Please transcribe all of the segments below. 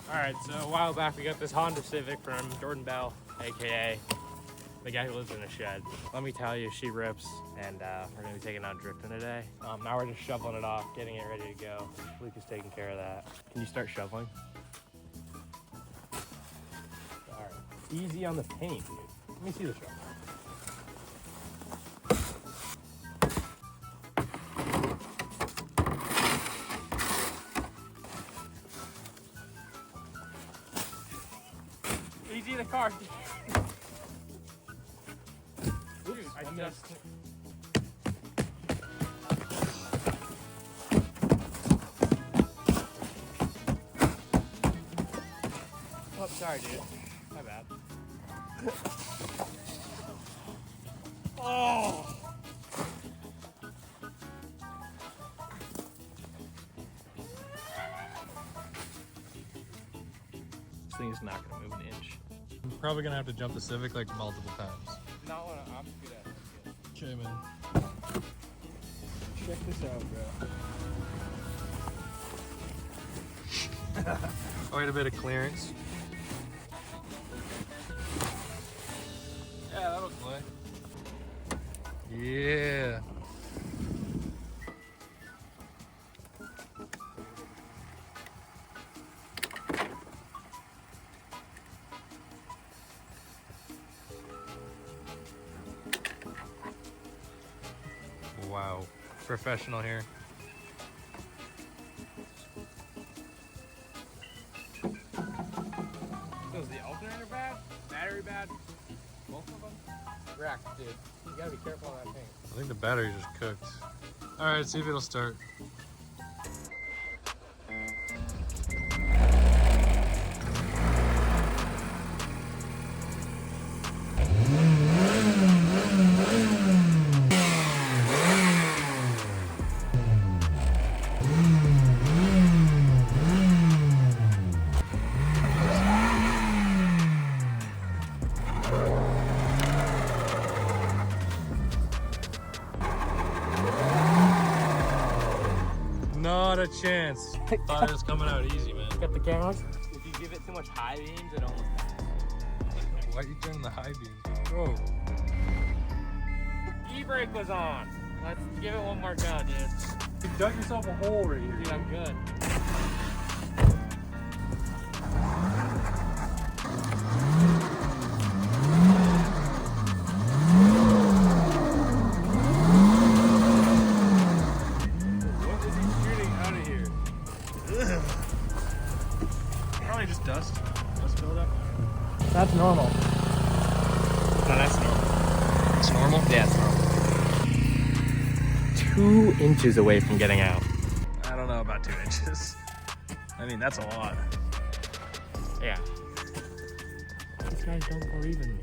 Alright, so a while back we got this Honda Civic from Jordan Bell, aka the guy who lives in a shed. Let me tell you, she rips, and we're gonna be taking out drifting today. Now we're just shoveling it off, getting it ready to go. Luke is taking care of that. Can you start shoveling? Alright, easy on the paint, dude. Let me see the shovel. Easy the car. Oops, I just... Oh, sorry, dude. My bad. Oh! This thing is not gonna move an inch. I'm probably gonna have to jump the Civic like multiple times. Not what I'm good at. Okay, man. Check this out, bro. Quite a bit of clearance. Yeah, that'll play. Yeah. Wow, professional here. So is the alternator bad? Battery bad? Both of them? Wrecked, dude. You gotta be careful on that thing. I think the battery just cooked. All right, see if it'll start. Not a chance. Thought it was coming out easy, man. Got the cameras? If you give it too much high beams, it almost dies. Why are you turning the high beam? Oh. E-brake was on. Let's give it one more go, dude. You dug yourself a hole right here. Dude, I'm good. Probably just dust. Dust buildup. That's normal. No, that's normal. It's normal? Yeah, it's normal. 2 inches away from getting out. I don't know about 2 inches. I mean, that's a lot. Yeah. These guys don't believe in me.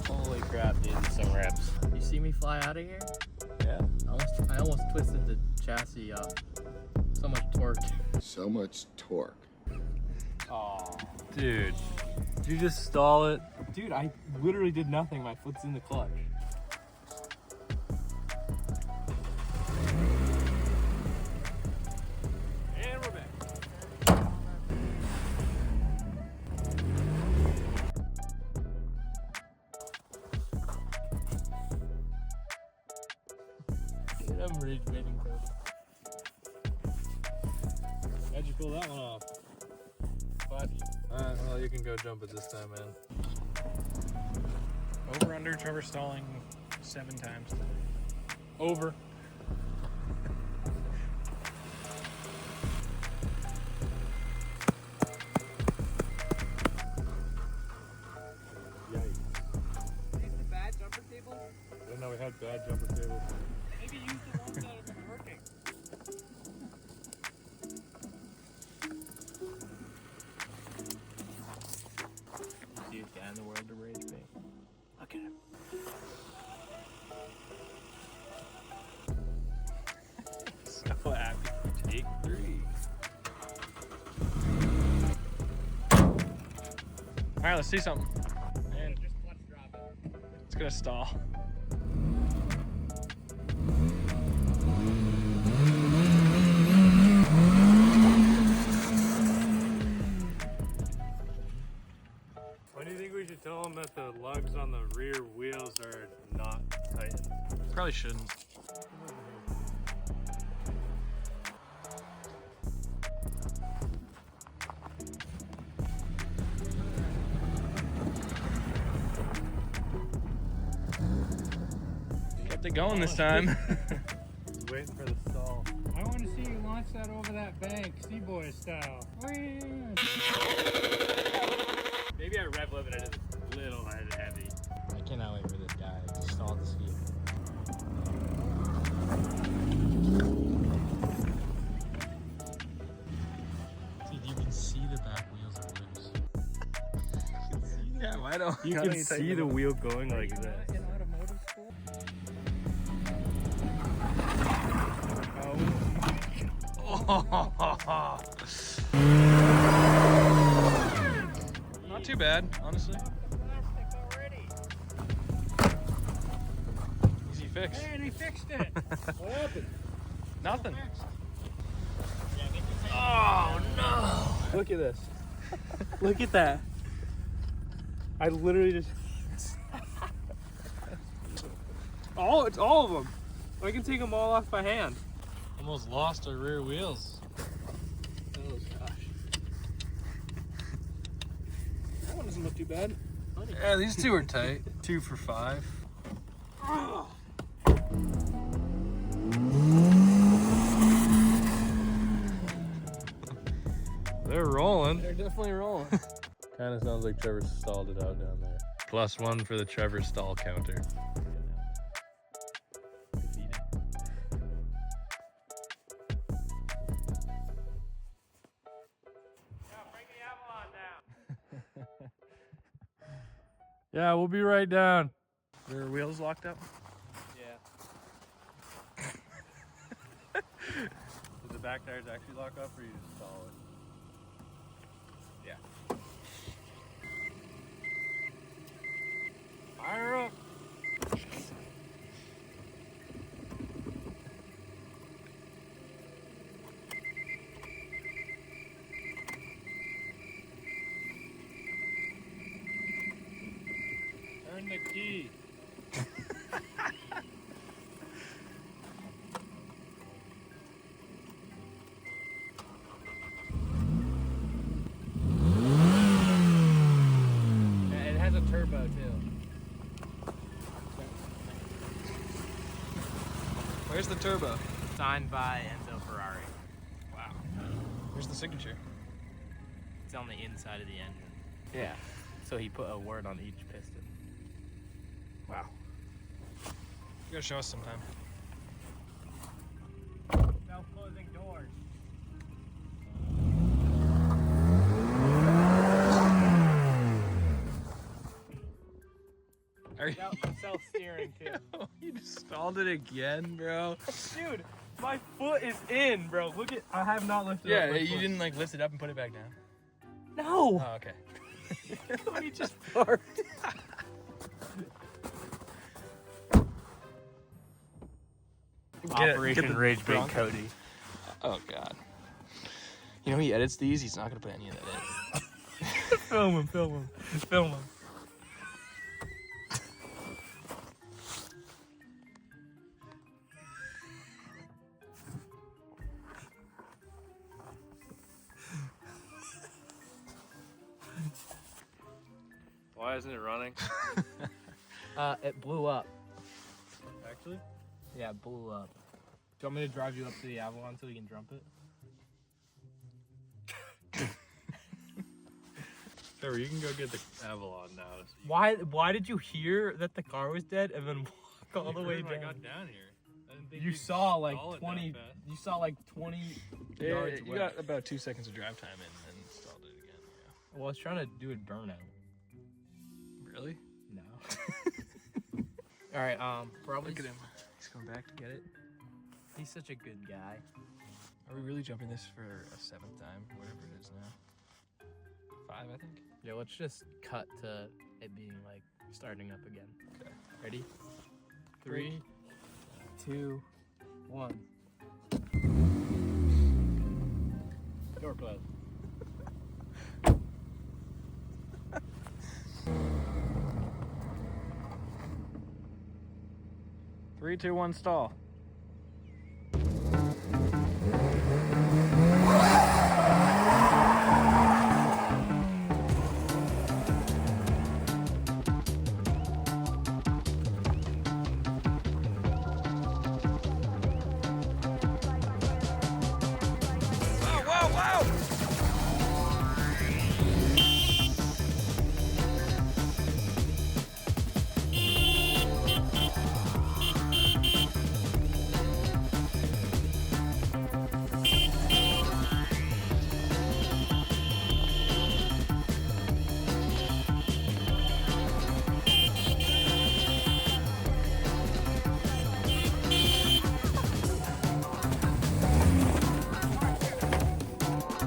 Holy crap, dude, some reps. You see me fly out of here? Yeah. I almost twisted the chassis up. So much torque. So much torque. Oh, Dude, did you just stall it? dude, I literally did nothing. My foot's in the clutch. And we're back. Dude, I'm rage baiting code. How'd you pull that one off? Alright, well, you can go jump it this time, man. Over under Trevor stalling 7 times today. Over. Yikes. Is the bad jumper table? I didn't know we had bad jumper tables. Maybe use the ones that have been working. Easiest guy in the world to rage bait. Look at him. So happy. Take 3. All right, let's see something. gonna stall. When do you think we should tell them that the lugs on the rear wheels are not tightened? Probably shouldn't. Kept it going this time. Waiting for the stall. I want to see you launch that over that bank, Seaboy style. Maybe I rev limited it a little heavy. I cannot wait for this guy to stall this vehicle. Dude, you can see the back wheels are loose. Yeah, why don't You can see the wheel going like this. In automotive school? Not too bad, honestly. Easy fix. Hey, they fixed it. What happened? Nothing. Oh no! Look at this. Look at that. I literally just. It's all of them. I can take them all off by hand. Almost lost our rear wheels. Oh gosh. That one doesn't look too bad. Yeah, these two are tight. 2 for 5. They're rolling. They're definitely rolling. Kind of sounds like Trevor stalled it out down there. +1 for the Trevor stall counter. Yeah, we'll be right down. Rear wheels locked up? Yeah. Did the back tires actually lock up or you just stall it? Yeah. Fire up. Turn the key. It has a turbo too. Where's the turbo? Signed by Enzo Ferrari. Wow. Where's the signature? It's on the inside of the engine. Yeah. So he put a word on each piston. Wow. You gotta show us sometime. Self-closing doors. Are you? Self-steering too. You just stalled it again, bro. Dude, my foot is in, bro. Look at, I have not lifted up Yeah, my you foot. didn't like lift it up and put it back down. No. Oh, okay. He just farted. Operation Rage Bait Cody. Oh god. You know he edits these. He's not gonna put any of that in. Film him, film him, film him. Why isn't it running? It blew up. Actually? Yeah, it blew up. Do you want me to drive you up to the Avalon so we can jump it? Trevor, you can go get the Avalon now. So Why did you hear that the car was dead and then walk all the way when I down? got down here. I didn't think You you'd saw like stall it 20. that fast. You saw like 20 Yeah, yards you away. got about 2 seconds of drive time and then installed it again. Well, I was trying to do a burnout. Yeah. Really? No. All right. Probably. Look at him. He's coming back to get it. He's such a good guy. Are we really jumping this for a 7th time? Whatever it is now. 5, I think. Yeah. Let's just cut to it being like starting up again. Okay. Ready? 3, 2, 1. Door closed. 3, 2, 1, stall.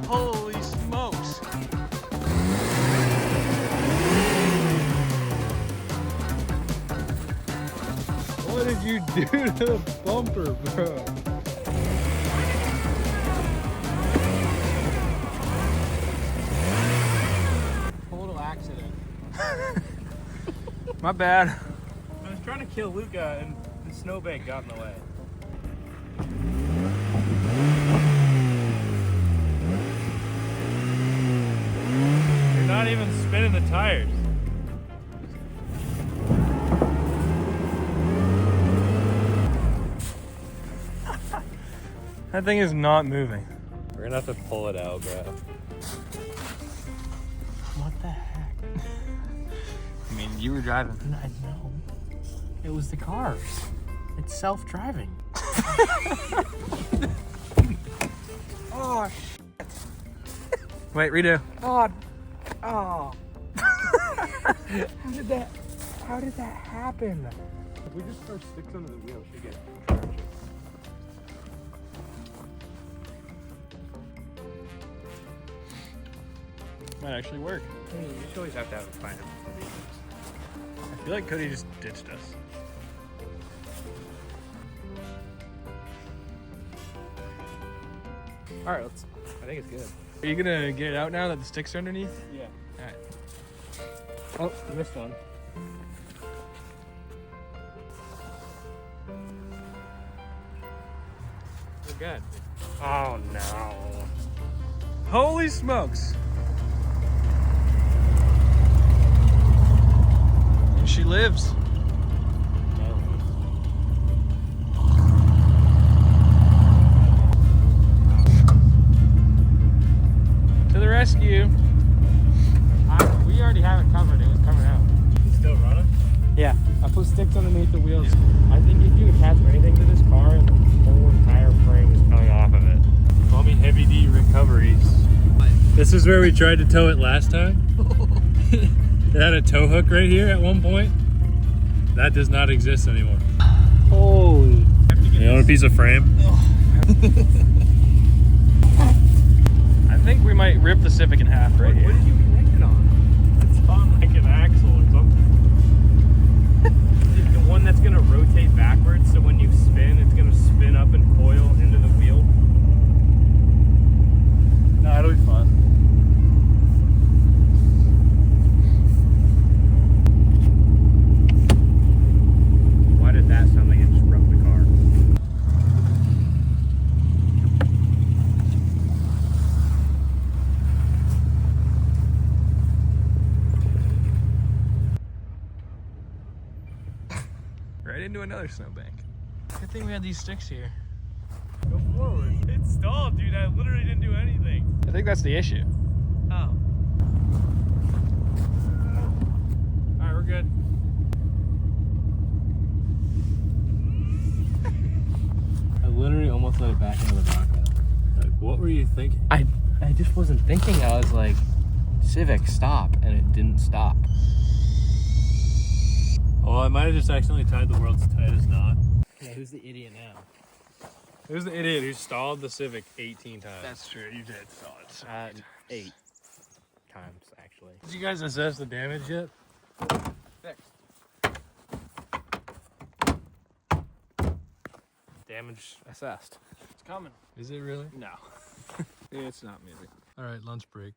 Holy smokes! What did you do to the bumper, bro? Total accident. My bad. I was trying to kill Luca and the snowbank got in the way. You're not even spinning the tires. That thing is not moving. We're gonna have to pull it out, bro. What the heck? I mean, you were driving. I know. It was the cars. It's self-driving. Oh, shit. Wait, redo. Oh. Oh. How did that happen? If we just throw sticks under the wheel, we should get traction. Might actually work. Hey, you just always have to have a plan for these. I feel like Cody just ditched us. All right, I think it's good. Are you gonna get it out now that the sticks are underneath? Yeah. Alright. Oh, you missed one. We're good. Oh no. Holy smokes. And she lives. To the rescue. We already have it covered. It was coming out. It's still running? Yeah, I put sticks underneath the wheels. I think if you attach anything to this car, the whole entire frame is coming off of it. Call me Heavy D Recoveries. This is where we tried to tow it last time. It had a tow hook right here at one point. That does not exist anymore. Holy. You want a piece of frame? I think we might rip the Civic in half right here. What did you connect it on? It's on like an axle or something. The one that's gonna rotate backwards, so when you spin, it's gonna spin up and coil into the wheel. No, it'll be fun. Why did that sound like it just broke the car? Right into another snowbank. Good thing we had these sticks here. Go forward. It stalled, dude. I literally didn't do anything. I think that's the issue. Oh. Alright, we're good. I literally almost let it back into the Bronco. Like, what were you thinking? I just wasn't thinking. I was like, Civic, stop, and it didn't stop. Well, I might have just accidentally tied the world's tightest knot. Yeah, who's the idiot now? Who's the idiot who stalled the Civic 18 times? That's true. You did stall it. 8 times, actually. Did you guys assess the damage yet? Fixed. Damage assessed. It's coming. Is it really? No. It's not moving. All right, lunch break.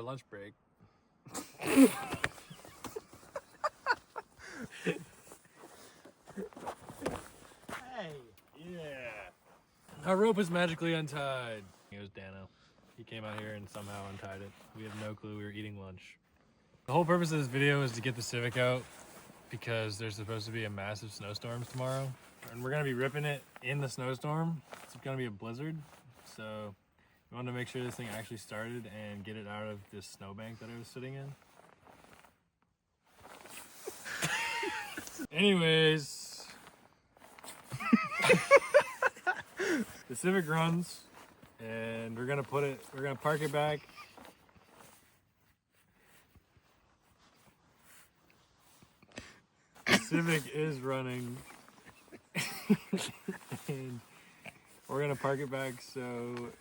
Lunch break. Hey, yeah. Our rope was magically untied. It was Dano. He came out here and somehow untied it. We had no clue we were eating lunch. The whole purpose of this video is to get the Civic out because there's supposed to be a massive snowstorm tomorrow. And we're gonna be ripping it in the snowstorm. It's gonna be a blizzard. So we wanted to make sure this thing actually started and get it out of this snowbank that it was sitting in. Anyways. The Civic runs and we're gonna park it back. The Civic is running. And we're gonna park it back so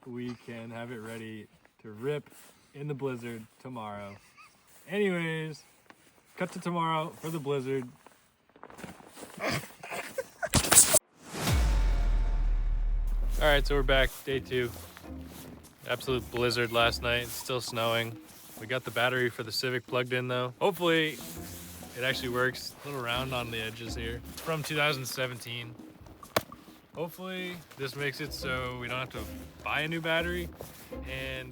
we can have it ready to rip in the blizzard tomorrow. Anyways, cut to tomorrow for the blizzard. All right, so we're back, day 2. Absolute blizzard last night, it's still snowing. We got the battery for the Civic plugged in though. Hopefully it actually works. A little round on the edges here. It's from 2017. Hopefully this makes it so we don't have to buy a new battery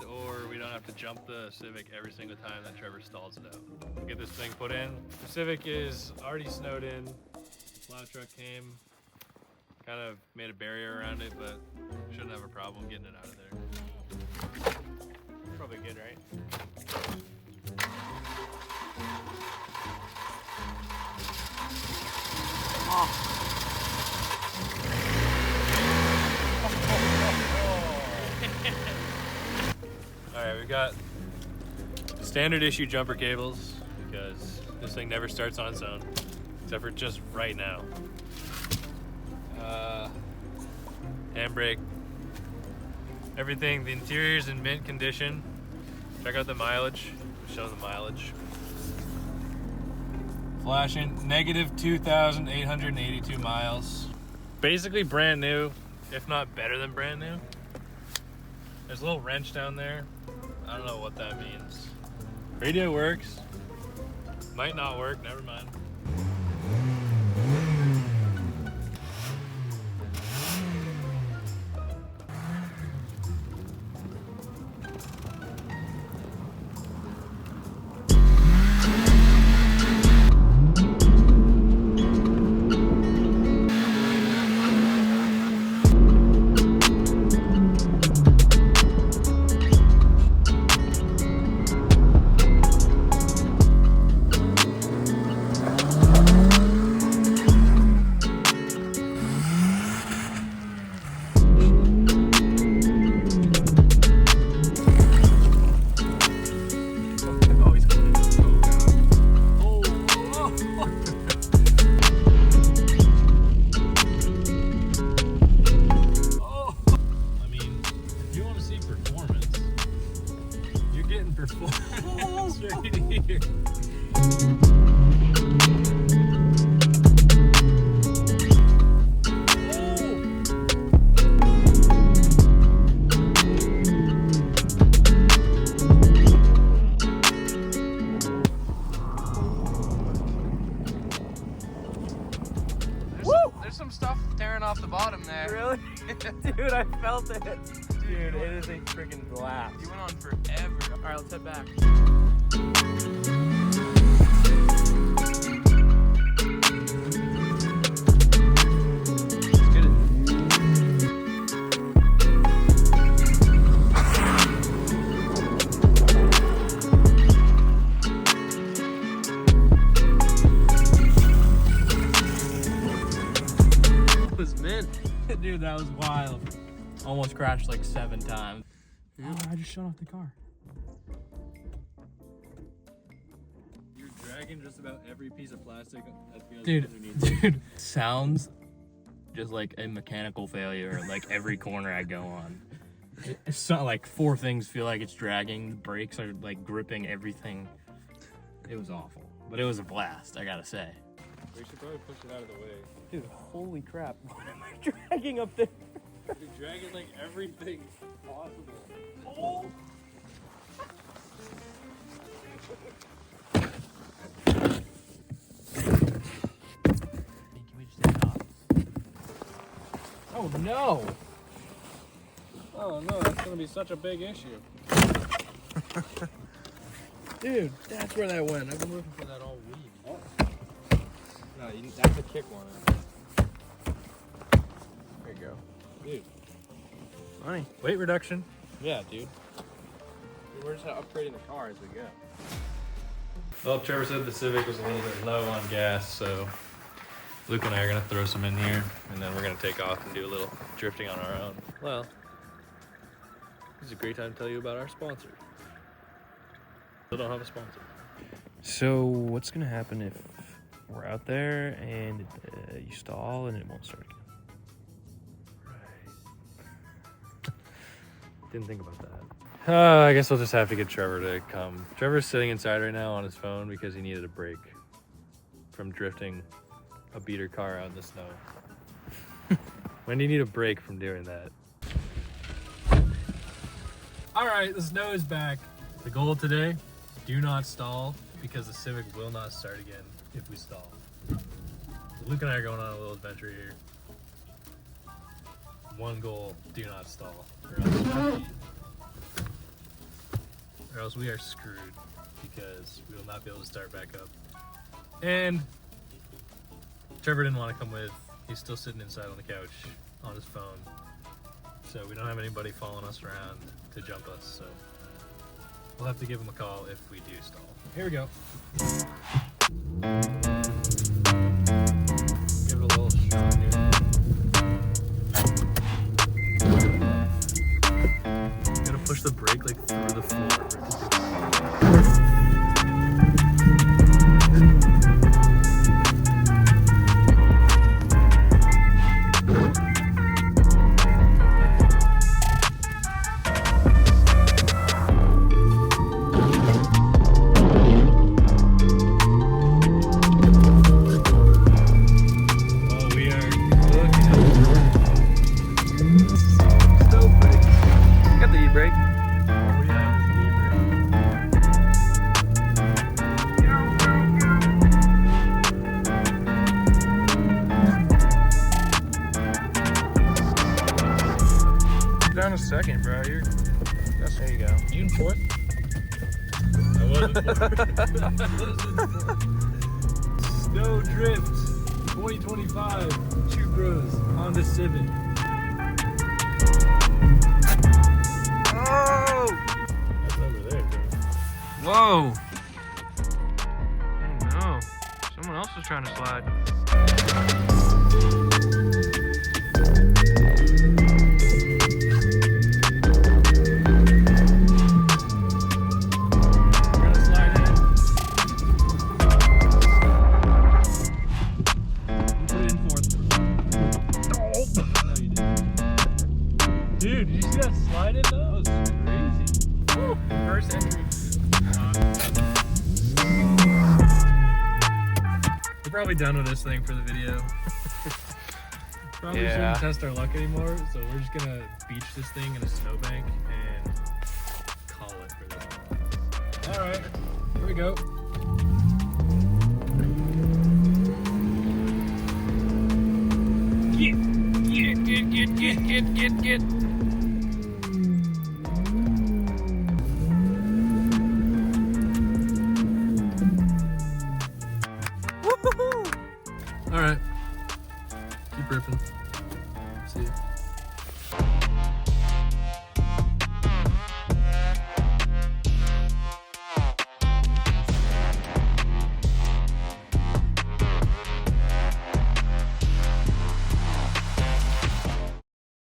or we don't have to jump the Civic every single time that Trevor stalls it out. We'll get this thing put in. The Civic is already snowed in. Plow truck came, kind of made a barrier around it, but shouldn't have a problem getting it out of there. Probably good, right? Alright, we've got standard issue jumper cables because this thing never starts on its own, except for just right now. Handbrake. Everything, the interior's in mint condition. Check out the mileage. Show the mileage. Flashing, negative 2,882 miles. Basically brand new, if not better than brand new. There's a little wrench down there. I don't know what that means. Radio works. Might not work, never mind. Performance right here. Dude, I felt it. Dude, it is a freaking blast. You went on forever. All right, let's head back. Dude, that was wild. Almost crashed like 7 times. Oh, I just shut off the car. You're dragging just about every piece of plastic that feels Dude, sounds just like a mechanical failure like every corner I go on. It's not like 4 things feel like it's dragging. The brakes are like gripping everything. It was awful, but it was a blast, I gotta say. We should probably push it out of the way. Dude, holy crap. What am I dragging up there? You're dragging like everything possible. Oh! Can we just take off? Oh no! Oh no, that's gonna be such a big issue. Dude, that's where that went. I've been looking for that all week. Oh. No, that's a kick one. There you go. Dude. Funny. Weight reduction. Yeah, dude. We're just upgrading the car as we go. Well, Trevor said the Civic was a little bit low on gas, so Luke and I are gonna throw some in here, and then we're gonna take off and do a little drifting on our own. Well, this is a great time to tell you about our sponsor. Still don't have a sponsor. So what's gonna happen if we're out there and you stall and it won't start again? Didn't think about that. I guess we'll just have to get Trevor to come. Trevor's sitting inside right now on his phone because he needed a break from drifting a beater car out in the snow. When do you need a break from doing that? All right, the snow is back. The goal today, do not stall because the Civic will not start again if we stall. So Luke and I are going on a little adventure here. One goal, do not stall. Or else we are screwed because we will not be able to start back up. And Trevor didn't want to come with. He's still sitting inside on the couch on his phone. So we don't have anybody following us around to jump us. So we'll have to give him a call if we do stall. Here we go. Give it a little shot here. Gotta push the brake like through the floor. Down a second, bro. There you go. You in fourth? I wasn't fourth. Snow Drift 2025 Two Bros Honda Civic. Oh! That's over there, bro. Whoa! Oh no. Someone else was trying to slide. Dude, did you see that slide in though? That was crazy. Woo. First entry. We're probably done with this thing for the video. Probably shouldn't test our luck anymore, so we're just gonna beach this thing in a snowbank and call it for this. Alright, here we go. Get. Get. All right, keep ripping.